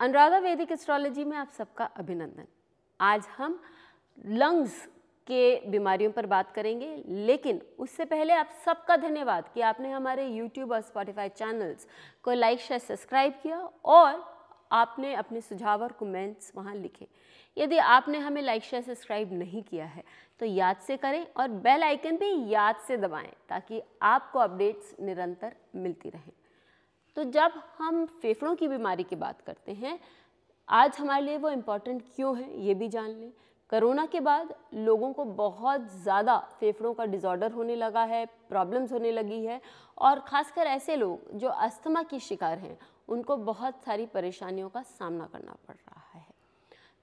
अनुराधा वैदिक एस्ट्रोलॉजी में आप सबका अभिनंदन। आज हम लंग्स के बीमारियों पर बात करेंगे, लेकिन उससे पहले आप सबका धन्यवाद कि आपने हमारे YouTube और Spotify चैनल्स को लाइक शेयर सब्सक्राइब किया और आपने अपने सुझाव और कमेंट्स वहाँ लिखे। यदि आपने हमें लाइक शेयर सब्सक्राइब नहीं किया है तो याद से करें और बेल आइकन भी याद से दबाएं ताकि आपको अपडेट्स निरंतर मिलती रहें। तो जब हम फेफड़ों की बीमारी की बात करते हैं, आज हमारे लिए वो इम्पॉर्टेंट क्यों है ये भी जान लें। कोरोना के बाद लोगों को बहुत ज़्यादा फेफड़ों का डिसऑर्डर होने लगा है, प्रॉब्लम्स होने लगी है और ख़ासकर ऐसे लोग जो अस्थमा की शिकार हैं उनको बहुत सारी परेशानियों का सामना करना पड़ रहा है।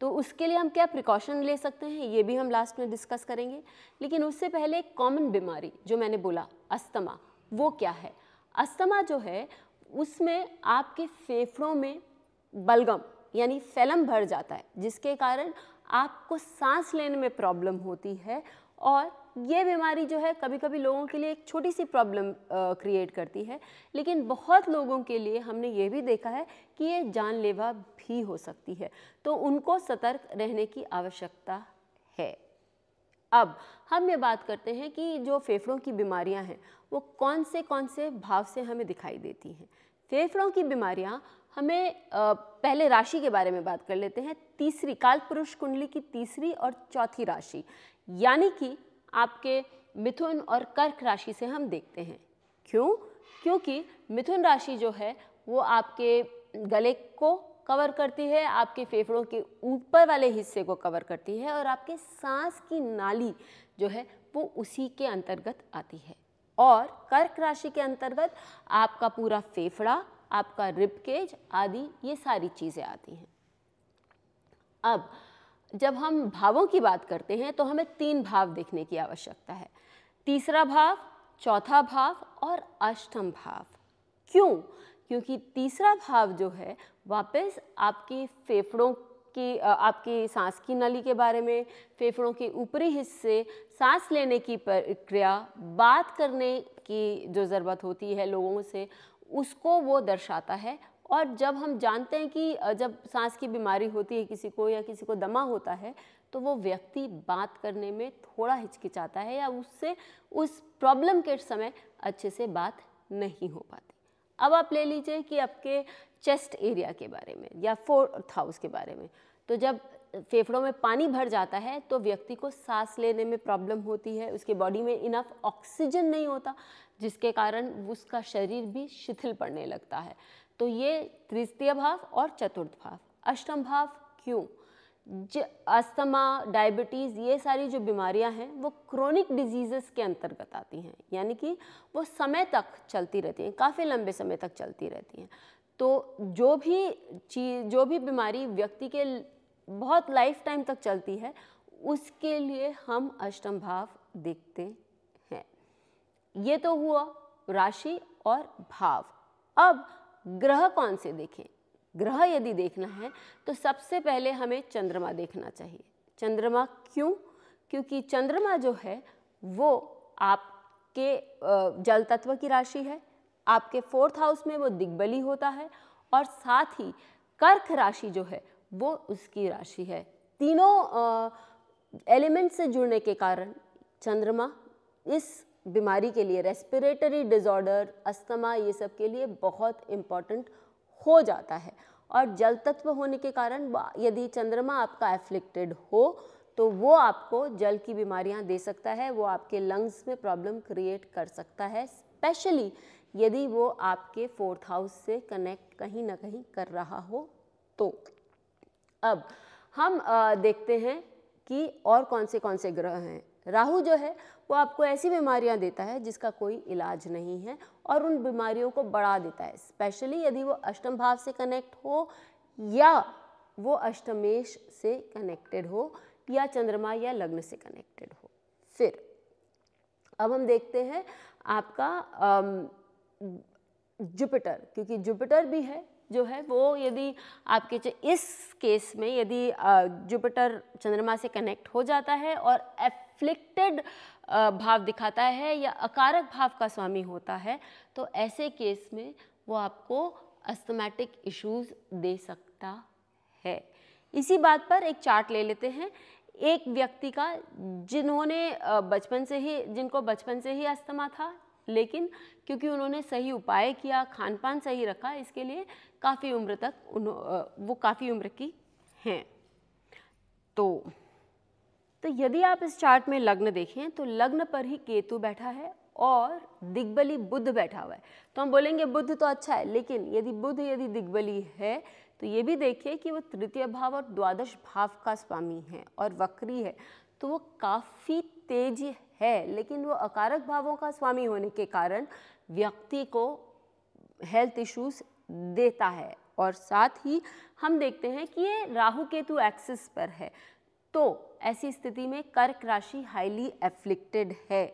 तो उसके लिए हम क्या प्रिकॉशन ले सकते हैं ये भी हम लास्ट में डिस्कस करेंगे, लेकिन उससे पहले एक कॉमन बीमारी जो मैंने बोला अस्थमा, वो क्या है। अस्थमा जो है उसमें आपके फेफड़ों में बलगम यानी फैलम भर जाता है, जिसके कारण आपको सांस लेने में प्रॉब्लम होती है और ये बीमारी जो है कभी कभी लोगों के लिए एक छोटी सी प्रॉब्लम क्रिएट करती है, लेकिन बहुत लोगों के लिए हमने ये भी देखा है कि ये जानलेवा भी हो सकती है, तो उनको सतर्क रहने की आवश्यकता है। अब हम ये बात करते हैं कि जो फेफड़ों की बीमारियां हैं वो कौन से भाव से हमें दिखाई देती हैं। फेफड़ों की बीमारियां हमें पहले राशि के बारे में बात कर लेते हैं। तीसरी कालपुरुष कुंडली की तीसरी और चौथी राशि यानी कि आपके मिथुन और कर्क राशि से हम देखते हैं। क्यों? क्योंकि मिथुन राशि जो है वो आपके गले को कवर करती है, आपके फेफड़ों के ऊपर वाले हिस्से को कवर करती है और आपके सांस की नाली जो है वो उसी के अंतर्गत आती है। और कर्क राशि के अंतर्गत आपका पूरा फेफड़ा, आपका रिब केज आदि ये सारी चीज़ें आती हैं। अब जब हम भावों की बात करते हैं तो हमें 3 भाव देखने की आवश्यकता है, तीसरा भाव, चौथा भाव और अष्टम भाव। क्यों? क्योंकि तीसरा भाव जो है वापस आपके फेफड़ों की आपकी सांस की नली के बारे में, फेफड़ों के ऊपरी हिस्से, सांस लेने की प्रक्रिया, बात करने की जो ज़रूरत होती है लोगों से, उसको वो दर्शाता है। और जब हम जानते हैं कि जब सांस की बीमारी होती है किसी को या किसी को दमा होता है तो वो व्यक्ति बात करने में थोड़ा हिचकिचाता है या उससे उस प्रॉब्लम के समय अच्छे से बात नहीं हो पाती। अब आप ले लीजिए कि आपके चेस्ट एरिया के बारे में या 4th हाउस के बारे में, तो जब फेफड़ों में पानी भर जाता है तो व्यक्ति को सांस लेने में प्रॉब्लम होती है, उसके बॉडी में इनफ ऑक्सीजन नहीं होता, जिसके कारण उसका शरीर भी शिथिल पड़ने लगता है। तो ये तृतीय भाव और चतुर्थ भाव। अष्टम भाव क्यों? अस्थमा, डायबिटीज़ ये सारी जो बीमारियां हैं वो क्रोनिक डिजीज़ेस के अंतर्गत आती हैं, यानी कि वो समय तक चलती रहती हैं, काफ़ी लंबे समय तक चलती रहती हैं। तो जो भी बीमारी व्यक्ति के बहुत लाइफ टाइम तक चलती है उसके लिए हम अष्टम भाव देखते हैं। ये तो हुआ राशि और भाव। अब ग्रह कौन से देखें? ग्रह यदि देखना है तो सबसे पहले हमें चंद्रमा देखना चाहिए। चंद्रमा क्यों? क्योंकि चंद्रमा जो है वो आपके जल तत्व की राशि है, आपके 4th हाउस में वो दिग्बली होता है और साथ ही कर्क राशि जो है वो उसकी राशि है। तीनों एलिमेंट से जुड़ने के कारण चंद्रमा इस बीमारी के लिए, रेस्पिरेटरी डिसऑर्डर, अस्थमा, ये सब के लिए बहुत इम्पॉर्टेंट हो जाता है। और जल तत्व होने के कारण यदि चंद्रमा आपका एफ्लिक्टेड हो तो वो आपको जल की बीमारियां दे सकता है, वो आपके लंग्स में प्रॉब्लम क्रिएट कर सकता है, स्पेशली यदि वो आपके 4th हाउस से कनेक्ट कहीं ना कहीं कर रहा हो तो। अब हम देखते हैं कि और कौन से ग्रह हैं। राहु जो है वो आपको ऐसी बीमारियां देता है जिसका कोई इलाज नहीं है और उन बीमारियों को बढ़ा देता है, स्पेशली यदि वो अष्टम भाव से कनेक्ट हो या वो अष्टमेश से कनेक्टेड हो या चंद्रमा या लग्न से कनेक्टेड हो। फिर अब हम देखते हैं आपका जुपिटर, क्योंकि जुपिटर भी है जो है वो यदि आपके इस केस में यदि जुपिटर चंद्रमा से कनेक्ट हो जाता है और एफ्लिक्टेड भाव दिखाता है या अकारक भाव का स्वामी होता है तो ऐसे केस में वो आपको अस्थमैटिक इश्यूज दे सकता है। इसी बात पर एक चार्ट ले लेते हैं। एक व्यक्ति का जिनको बचपन से ही अस्थमा था, लेकिन क्योंकि उन्होंने सही उपाय किया, खान पान सही रखा, इसके लिए काफ़ी उम्र तक वो काफ़ी उम्र की हैं। तो यदि आप इस चार्ट में लग्न देखें तो लग्न पर ही केतु बैठा है और दिग्बली बुध बैठा हुआ है। तो हम बोलेंगे बुध तो अच्छा है, लेकिन यदि दिग्बली है तो ये भी देखिए कि वो तृतीय भाव और द्वादश भाव का स्वामी है और वक्री है, तो वो काफ़ी तेज है, लेकिन वो अकारक भावों का स्वामी होने के कारण व्यक्ति को हेल्थ इश्यूज देता है। और साथ ही हम देखते हैं कि ये राहु केतु एक्सिस पर है, तो ऐसी स्थिति में कर्क राशि हाईली एफ्लिक्टेड है।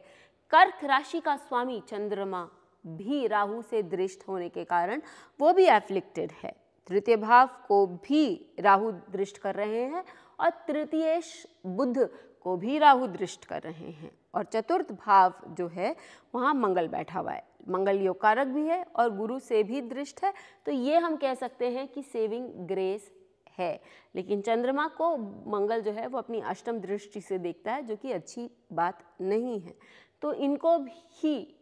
कर्क राशि का स्वामी चंद्रमा भी राहु से दृष्ट होने के कारण वो भी एफ्लिक्टेड है। तृतीय भाव को भी राहु दृष्ट कर रहे हैं और तृतीयेश बुध को भी राहु दृष्ट कर रहे हैं, और चतुर्थ भाव जो है वहाँ मंगल बैठा हुआ है। मंगल योग कारक भी है और गुरु से भी दृष्ट है, तो ये हम कह सकते हैं कि सेविंग ग्रेस है। लेकिन चंद्रमा को मंगल जो है वो अपनी अष्टम दृष्टि से देखता है, जो कि अच्छी बात नहीं है। तो इनको भी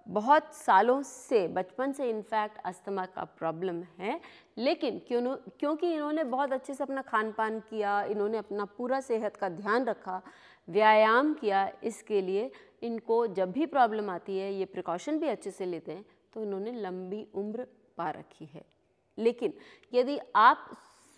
बहुत सालों से, बचपन से इनफैक्ट अस्थमा का प्रॉब्लम है, लेकिन क्योंकि इन्होंने बहुत अच्छे से अपना खान पान किया, इन्होंने अपना पूरा सेहत का ध्यान रखा, व्यायाम किया, इसके लिए इनको जब भी प्रॉब्लम आती है, ये प्रिकॉशन भी अच्छे से लेते हैं, तो इन्होंने लंबी उम्र पा रखी है। लेकिन यदि आप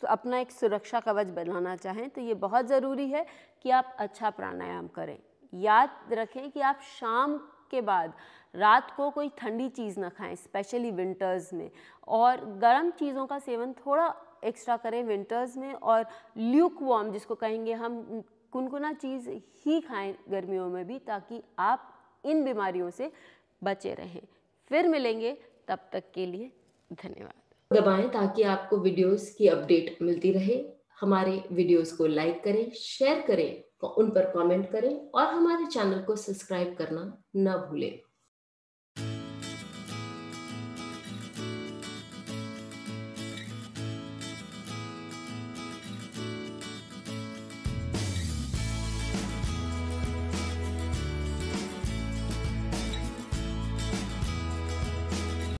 अपना एक सुरक्षा कवच बनाना चाहें तो ये बहुत ज़रूरी है कि आप अच्छा प्राणायाम करें। याद रखें कि आप शाम के बाद रात को कोई ठंडी चीज़ ना खाएं, स्पेशली विंटर्स में, और गर्म चीज़ों का सेवन थोड़ा एक्स्ट्रा करें विंटर्स में, और ल्यूक वार्म जिसको कहेंगे हम, कुनकुना चीज़ ही खाएं गर्मियों में भी, ताकि आप इन बीमारियों से बचे रहें। फिर मिलेंगे, तब तक के लिए धन्यवाद। दबाएं ताकि आपको वीडियोस की अपडेट मिलती रहे। हमारे वीडियोस को लाइक करें, शेयर करें, उन पर कमेंट करें और हमारे चैनल को सब्सक्राइब करना न भूलें।